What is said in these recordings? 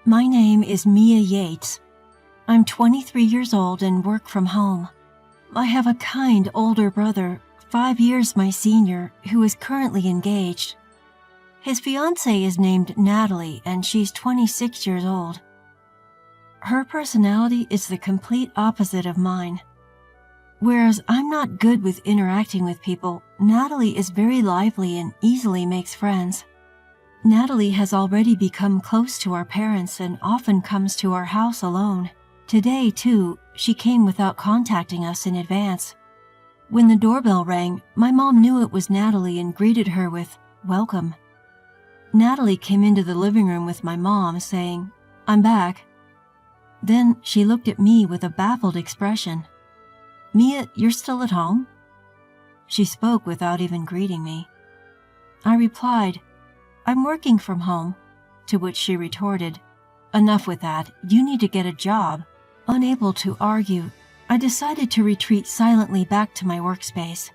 My name is Mia Yates. I'm 23 years old and work from home. I have a kind older brother, 5 years my senior, who is currently engaged. His fiancée is named Natalie and she's 26 years old. Her personality is the complete opposite of mine. Whereas I'm not good with interacting with people, Natalie is very lively and easily makes friends. Natalie has already become close to our parents and often comes to our house alone. Today, too, she came without contacting us in advance. When the doorbell rang, my mom knew it was Natalie and greeted her with, "Welcome." Natalie came into the living room with my mom, saying, "I'm back." Then she looked at me with a baffled expression. "Mia, you're still at home?" She spoke without even greeting me. I replied, "I'm working from home," to which she retorted, "Enough with that, you need to get a job." Unable to argue, I decided to retreat silently back to my workspace.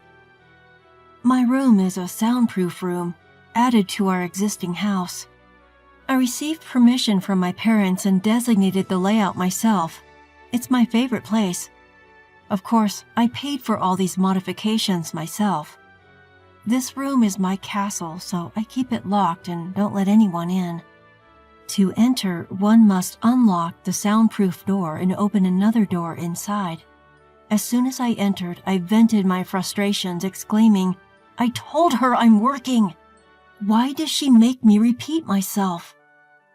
My room is a soundproof room, added to our existing house. I received permission from my parents and designated the layout myself. It's my favorite place. Of course, I paid for all these modifications myself. This room is my castle, so I keep it locked and don't let anyone in. To enter, one must unlock the soundproof door and open another door inside. As soon as I entered, I vented my frustrations, exclaiming, "I told her I'm working! Why does she make me repeat myself?"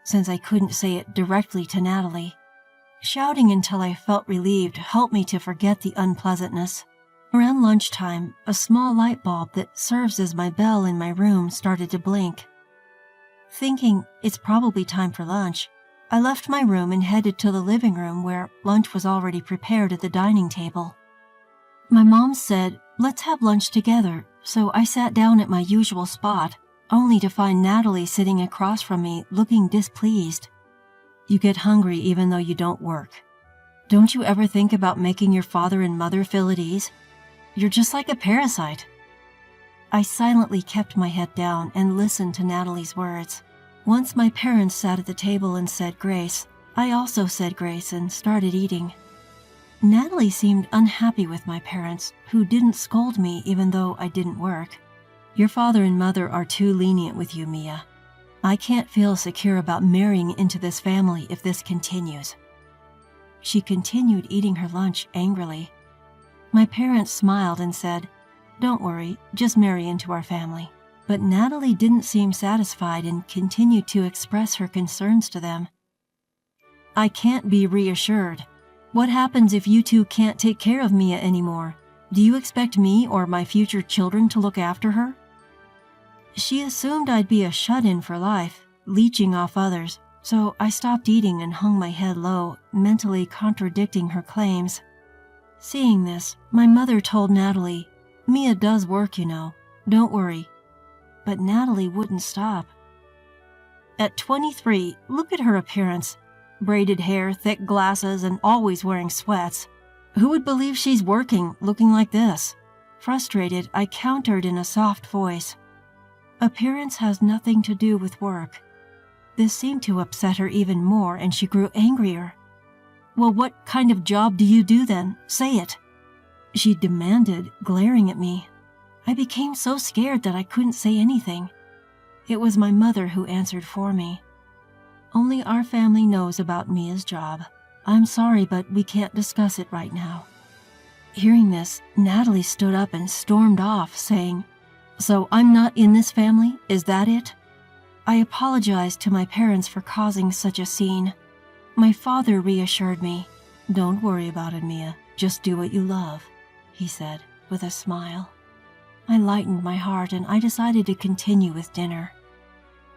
Since I couldn't say it directly to Natalie. Shouting until I felt relieved helped me to forget the unpleasantness. Around lunchtime, a small light bulb that serves as my bell in my room started to blink. Thinking it's probably time for lunch, I left my room and headed to the living room where lunch was already prepared at the dining table. My mom said, "Let's have lunch together," so I sat down at my usual spot, only to find Natalie sitting across from me looking displeased. "You get hungry even though you don't work. Don't you ever think about making your father and mother feel at ease? You're just like a parasite." I silently kept my head down and listened to Natalie's words. Once my parents sat at the table and said grace, I also said grace and started eating. Natalie seemed unhappy with my parents, who didn't scold me even though I didn't work. "Your father and mother are too lenient with you, Mia. I can't feel secure about marrying into this family if this continues." She continued eating her lunch angrily. My parents smiled and said, "Don't worry, just marry into our family." But Natalie didn't seem satisfied and continued to express her concerns to them. "I can't be reassured. What happens if you two can't take care of Mia anymore? Do you expect me or my future children to look after her?" She assumed I'd be a shut-in for life, leeching off others, so I stopped eating and hung my head low, mentally contradicting her claims. Seeing this, my mother told Natalie, "Mia does work, you know. Don't worry." But Natalie wouldn't stop. At 23, look at her appearance. Braided hair, thick glasses, and always wearing sweats. Who would believe she's working, looking like this? Frustrated, I countered in a soft voice. Appearance has nothing to do with work. This seemed to upset her even more, and she grew angrier. "Well, what kind of job do you do then? Say it," she demanded, glaring at me. I became so scared that I couldn't say anything. It was my mother who answered for me. "Only our family knows about Mia's job. I'm sorry, but we can't discuss it right now." Hearing this, Natalie stood up and stormed off, saying, "So I'm not in this family? Is that it?" I apologized to my parents for causing such a scene. My father reassured me. "Don't worry about it, Mia. Just do what you love," he said with a smile. I lightened my heart and I decided to continue with dinner.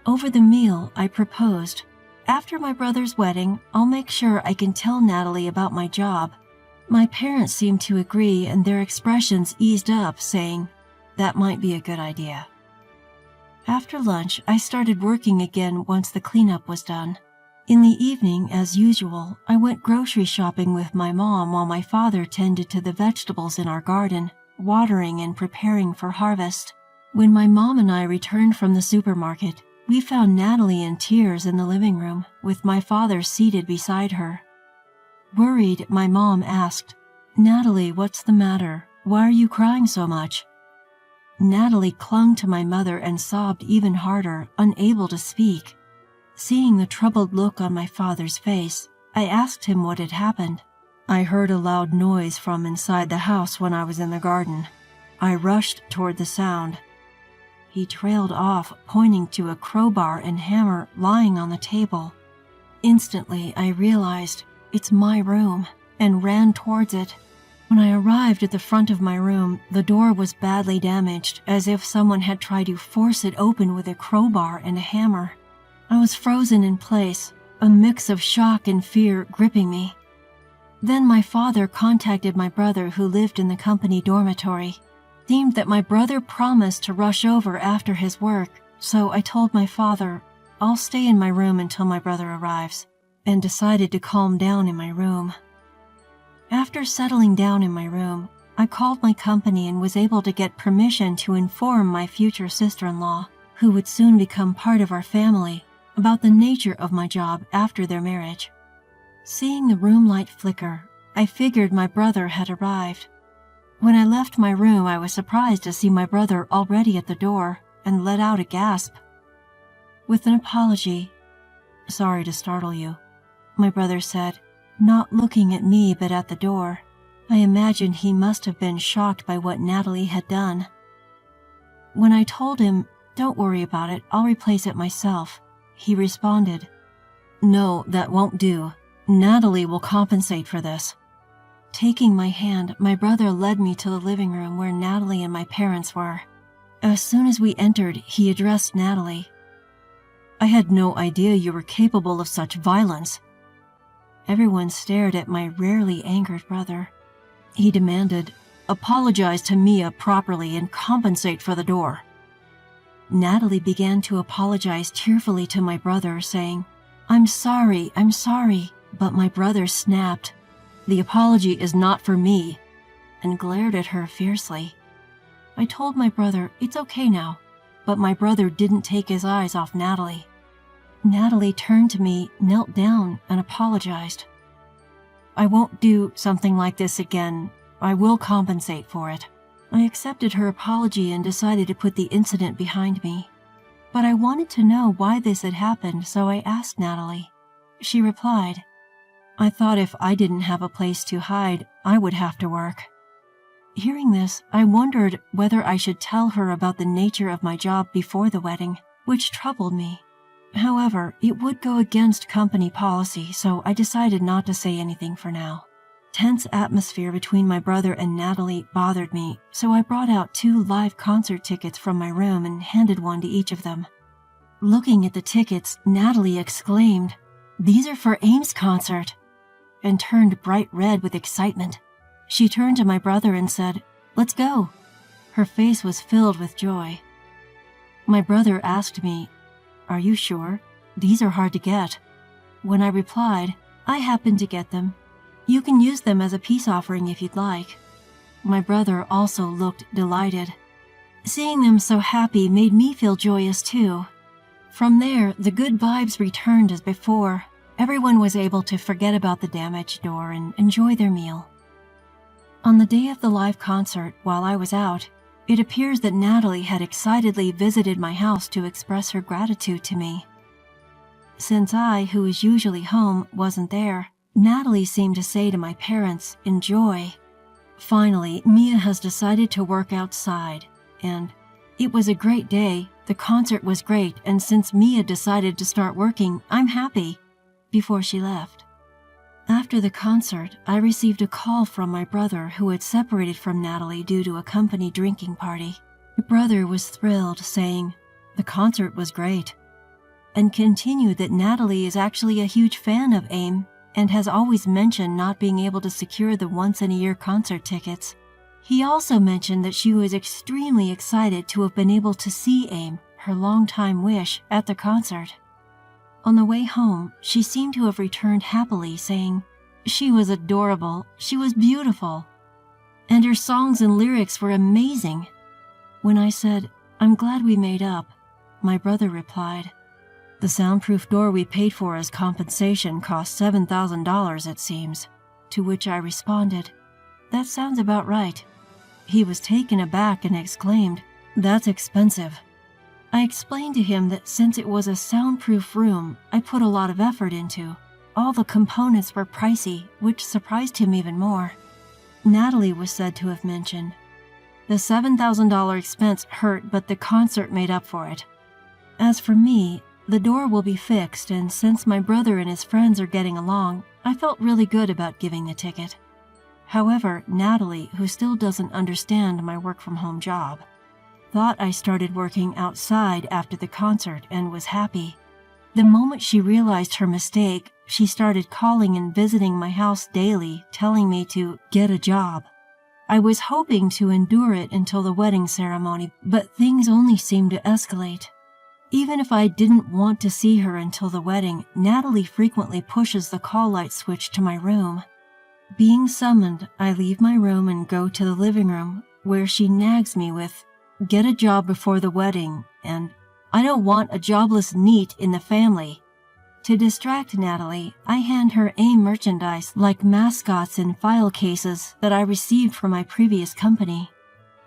Over the meal, I proposed, "After my brother's wedding, I'll make sure I can tell Natalie about my job." My parents seemed to agree and their expressions eased up, saying, "That might be a good idea." After lunch, I started working again once the cleanup was done. In the evening, as usual, I went grocery shopping with my mom while my father tended to the vegetables in our garden, watering and preparing for harvest. When my mom and I returned from the supermarket, We found Natalie in tears in the living room, with my father seated beside her. Worried, my mom asked, "Natalie, what's the matter? Why are you crying so much?" Natalie clung to my mother and sobbed even harder, unable to speak. Seeing the troubled look on my father's face, I asked him what had happened. "I heard a loud noise from inside the house when I was in the garden. I rushed toward the sound." He trailed off, pointing to a crowbar and hammer lying on the table. Instantly, I realized it's my room and ran towards it. When I arrived at the front of my room, the door was badly damaged, as if someone had tried to force it open with a crowbar and a hammer. I was frozen in place, a mix of shock and fear gripping me. Then my father contacted my brother who lived in the company dormitory. Seemed that my brother promised to rush over after his work, so I told my father, "I'll stay in my room until my brother arrives," and decided to calm down in my room. After settling down in my room, I called my company and was able to get permission to inform my future sister-in-law, who would soon become part of our family, about the nature of my job after their marriage. Seeing the room light flicker, I figured my brother had arrived. When I left my room, I was surprised to see my brother already at the door and let out a gasp. With an apology, "Sorry to startle you," my brother said, not looking at me but at the door. I imagined he must have been shocked by what Natalie had done. When I told him, "Don't worry about it, I'll replace it myself," he responded, "No, that won't do. Natalie will compensate for this." Taking my hand, my brother led me to the living room where Natalie and my parents were. As soon as we entered, he addressed Natalie. "I had no idea you were capable of such violence." Everyone stared at my rarely angered brother. He demanded, "Apologize to Mia properly and compensate for the door." Natalie began to apologize tearfully to my brother, saying, I'm sorry, but my brother snapped, "The apology is not for me," and glared at her fiercely. I told my brother, "It's okay now," but my brother didn't take his eyes off Natalie. Natalie turned to me, knelt down, and apologized. "I won't do something like this again. I will compensate for it." I accepted her apology and decided to put the incident behind me. But I wanted to know why this had happened, so I asked Natalie. She replied, "I thought if I didn't have a place to hide, I would have to work." Hearing this, I wondered whether I should tell her about the nature of my job before the wedding, which troubled me. However, it would go against company policy, so I decided not to say anything for now. Tense atmosphere between my brother and Natalie bothered me, so I brought out 2 live concert tickets from my room and handed one to each of them. Looking at the tickets, Natalie exclaimed, "These are for Aim's concert," and turned bright red with excitement. She turned to my brother and said, "Let's go." Her face was filled with joy. My brother asked me, "Are you sure? These are hard to get." When I replied, "I happened to get them. You can use them as a peace offering if you'd like." My brother also looked delighted. Seeing them so happy made me feel joyous too. From there, the good vibes returned as before. Everyone was able to forget about the damaged door and enjoy their meal. On the day of the live concert, while I was out, it appears that Natalie had excitedly visited my house to express her gratitude to me. Since I, who is usually home, wasn't there, Natalie seemed to say to my parents, "Enjoy." Finally, Mia has decided to work outside, and it was a great day. The concert was great, and since Mia decided to start working, I'm happy, before she left. After the concert, I received a call from my brother who had separated from Natalie due to a company drinking party. My brother was thrilled, saying, "The concert was great," and continued that Natalie is actually a huge fan of AIM and has always mentioned not being able to secure the once-in-a-year concert tickets. He also mentioned that she was extremely excited to have been able to see AIM, her longtime wish, at the concert. On the way home, she seemed to have returned happily, saying, "She was adorable, she was beautiful, and her songs and lyrics were amazing." When I said, "I'm glad we made up," my brother replied, The soundproof door we paid for as compensation cost $7,000, it seems. To which I responded, "That sounds about right." He was taken aback and exclaimed, "That's expensive." I explained to him that since it was a soundproof room I put a lot of effort into, all the components were pricey, which surprised him even more. Natalie was said to have mentioned, "The $7,000 expense hurt, but the concert made up for it." As for me, the door will be fixed, and since my brother and his friends are getting along, I felt really good about giving the ticket. However, Natalie, who still doesn't understand my work-from-home job, thought I started working outside after the concert and was happy. The moment she realized her mistake, she started calling and visiting my house daily, telling me to get a job. I was hoping to endure it until the wedding ceremony, but things only seemed to escalate. Even if I didn't want to see her until the wedding, Natalie frequently pushes the call light switch to my room. Being summoned, I leave my room and go to the living room, where she nags me with, "Get a job before the wedding," and "I don't want a jobless NEET in the family." To distract Natalie, I hand her AIM merchandise like mascots in file cases that I received from my previous company.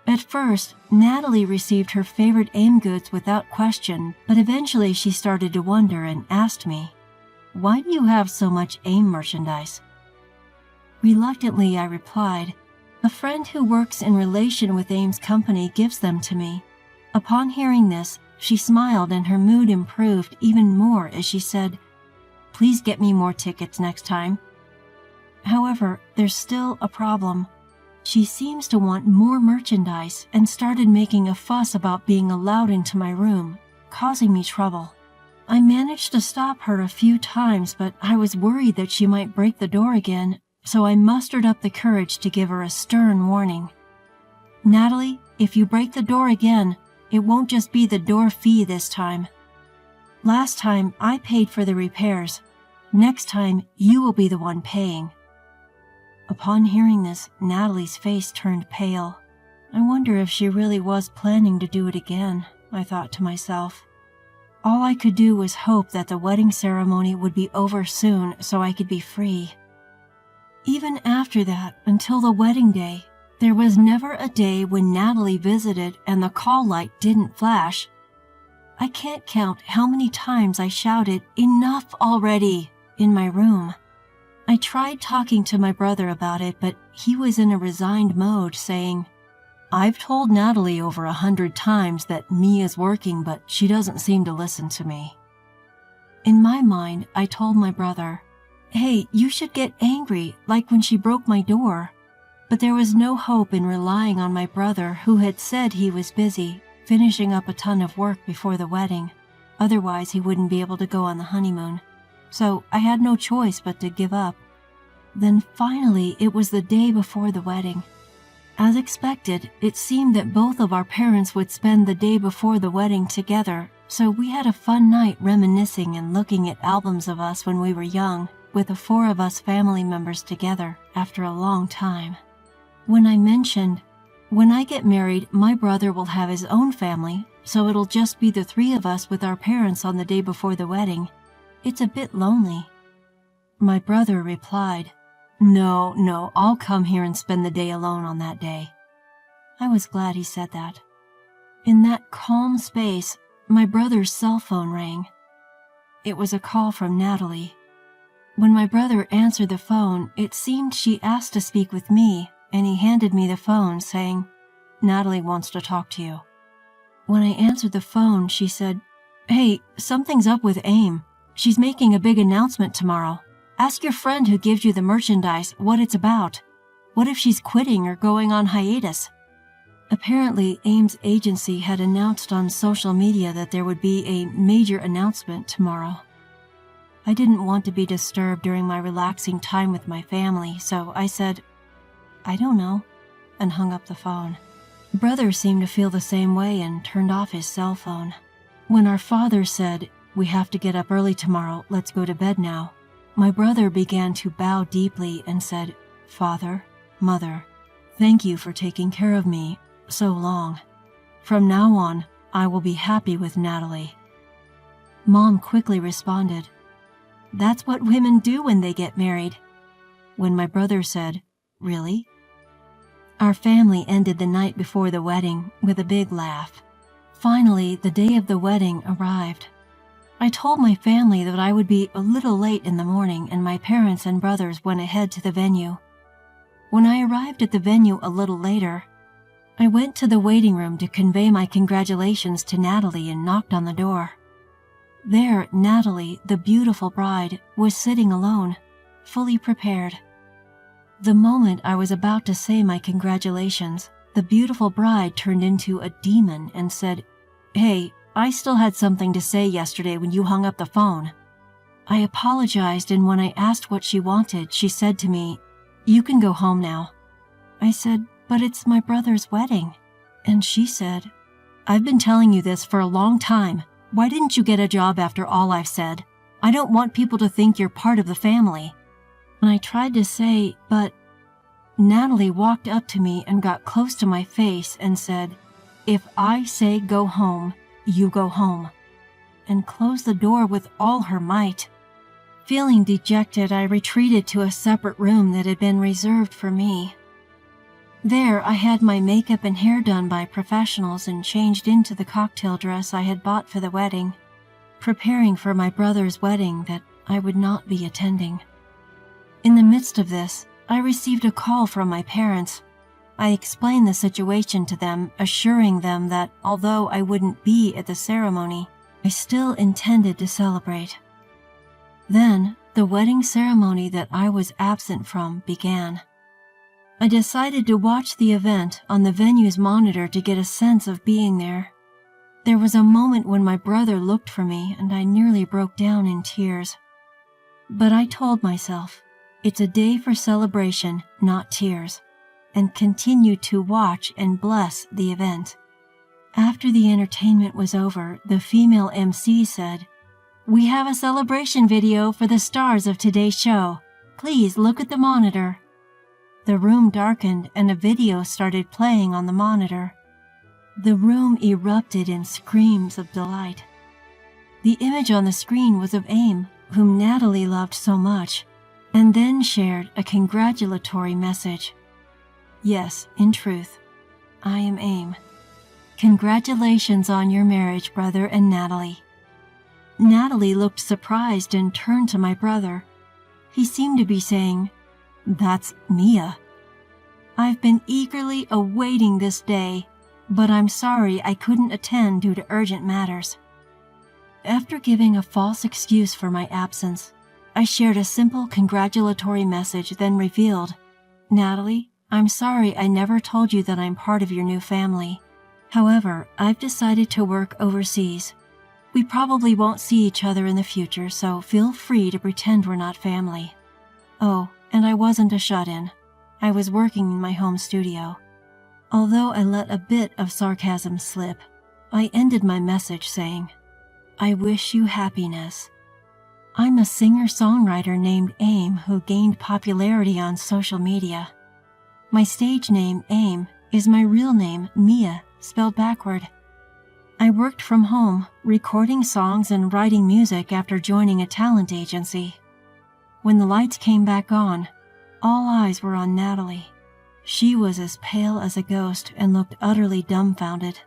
At first, Natalie received her favorite AIM goods without question, but eventually she started to wonder and asked me, "Why do you have so much AIM merchandise?" Reluctantly, I replied, "A friend who works in relation with AIM's company gives them to me." Upon hearing this, she smiled and her mood improved even more as she said, "Please get me more tickets next time." However, there's still a problem. She seems to want more merchandise and started making a fuss about being allowed into my room, causing me trouble. I managed to stop her a few times, but I was worried that she might break the door again, so I mustered up the courage to give her a stern warning. "Natalie, if you break the door again, it won't just be the door fee this time. Last time I paid for the repairs. Next time you will be the one paying." Upon hearing this, Natalie's face turned pale. I wonder if she really was planning to do it again, I thought to myself. All I could do was hope that the wedding ceremony would be over soon so I could be free. Even after that, until the wedding day, there was never a day when Natalie visited and the call light didn't flash. I can't count how many times I shouted, "Enough already!" in my room. I tried talking to my brother about it, but he was in a resigned mode, saying, "I've told Natalie over 100 times that me is working, but she doesn't seem to listen to me." In my mind, I told my brother, "Hey, you should get angry, like when she broke my door." But there was no hope in relying on my brother, who had said he was busy, finishing up a ton of work before the wedding. Otherwise, he wouldn't be able to go on the honeymoon. So I had no choice but to give up. Then finally, it was the day before the wedding. As expected, it seemed that both of our parents would spend the day before the wedding together, so we had a fun night reminiscing and looking at albums of us when we were young, with the 4 of us family members together after a long time. When I mentioned, "When I get married, my brother will have his own family, so it'll just be the 3 of us with our parents on the day before the wedding. It's a bit lonely." My brother replied, No, I'll come here and spend the day alone on that day." I was glad he said that. In that calm space, my brother's cell phone rang. It was a call from Natalie. When my brother answered the phone, it seemed she asked to speak with me, and he handed me the phone, saying, "Natalie wants to talk to you." When I answered the phone, she said, "Hey, something's up with AIM. She's making a big announcement tomorrow. Ask your friend who gives you the merchandise what it's about. What if she's quitting or going on hiatus?" Apparently, AIM's agency had announced on social media that there would be a major announcement tomorrow. I didn't want to be disturbed during my relaxing time with my family, so I said, "I don't know," and hung up the phone. Brother seemed to feel the same way and turned off his cell phone. When our father said, "We have to get up early tomorrow, let's go to bed now," my brother began to bow deeply and said, "Father, Mother, thank you for taking care of me so long. From now on, I will be happy with Natalie." Mom quickly responded, "That's what women do when they get married." When my brother said, "Really?" Our family ended the night before the wedding with a big laugh. Finally, the day of the wedding arrived. I told my family that I would be a little late in the morning, and my parents and brothers went ahead to the venue. When I arrived at the venue a little later, I went to the waiting room to convey my congratulations to Natalie and knocked on the door. There, Natalie, the beautiful bride, was sitting alone, fully prepared. The moment I was about to say my congratulations, the beautiful bride turned into a demon and said, "Hey, I still had something to say yesterday when you hung up the phone." I apologized, and when I asked what she wanted, she said to me, "You can go home now." I said, "But it's my brother's wedding." And she said, "I've been telling you this for a long time. Why didn't you get a job after all I've said? I don't want people to think you're part of the family." And I tried to say, "But..." Natalie walked up to me and got close to my face and said, "If I say go home, you go home," and closed the door with all her might. Feeling dejected, I retreated to a separate room that had been reserved for me. There, I had my makeup and hair done by professionals and changed into the cocktail dress I had bought for the wedding, preparing for my brother's wedding that I would not be attending. In the midst of this, I received a call from my parents. I explained the situation to them, assuring them that although I wouldn't be at the ceremony, I still intended to celebrate. Then, the wedding ceremony that I was absent from began. I decided to watch the event on the venue's monitor to get a sense of being there. There was a moment when my brother looked for me and I nearly broke down in tears. But I told myself, it's a day for celebration, not tears, and continued to watch and bless the event. After the entertainment was over, the female MC said, "We have a celebration video for the stars of today's show. Please look at the monitor." The room darkened and a video started playing on the monitor. The room erupted in screams of delight. The image on the screen was of Aim, whom Natalie loved so much, and then shared a congratulatory message. Yes, in truth, I am Aim. Congratulations on your marriage, brother and Natalie. Natalie looked surprised and turned to my brother. He seemed to be saying, "That's Mia. I've been eagerly awaiting this day, but I'm sorry I couldn't attend due to urgent matters." After giving a false excuse for my absence, I shared a simple congratulatory message, then revealed, "Natalie, I'm sorry I never told you that I'm part of your new family. However, I've decided to work overseas. We probably won't see each other in the future, so feel free to pretend we're not family. Oh, and I wasn't a shut-in. I was working in my home studio." Although I let a bit of sarcasm slip, I ended my message saying, "I wish you happiness." I'm a singer-songwriter named Aim who gained popularity on social media. My stage name, Aim, is my real name, Mia, spelled backward. I worked from home, recording songs and writing music after joining a talent agency. When the lights came back on, all eyes were on Natalie. She was as pale as a ghost and looked utterly dumbfounded.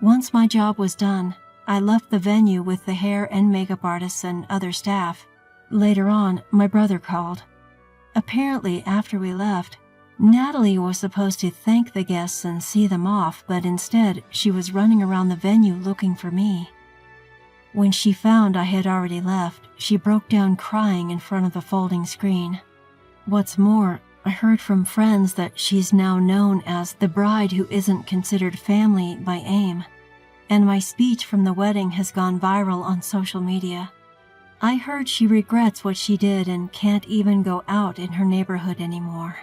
Once my job was done, I left the venue with the hair and makeup artists and other staff. Later on, my brother called. Apparently, after we left, Natalie was supposed to thank the guests and see them off, but instead, she was running around the venue looking for me. When she found I had already left, she broke down crying in front of the folding screen. What's more, I heard from friends that she's now known as the bride who isn't considered family by Aim, and my speech from the wedding has gone viral on social media. I heard she regrets what she did and can't even go out in her neighborhood anymore.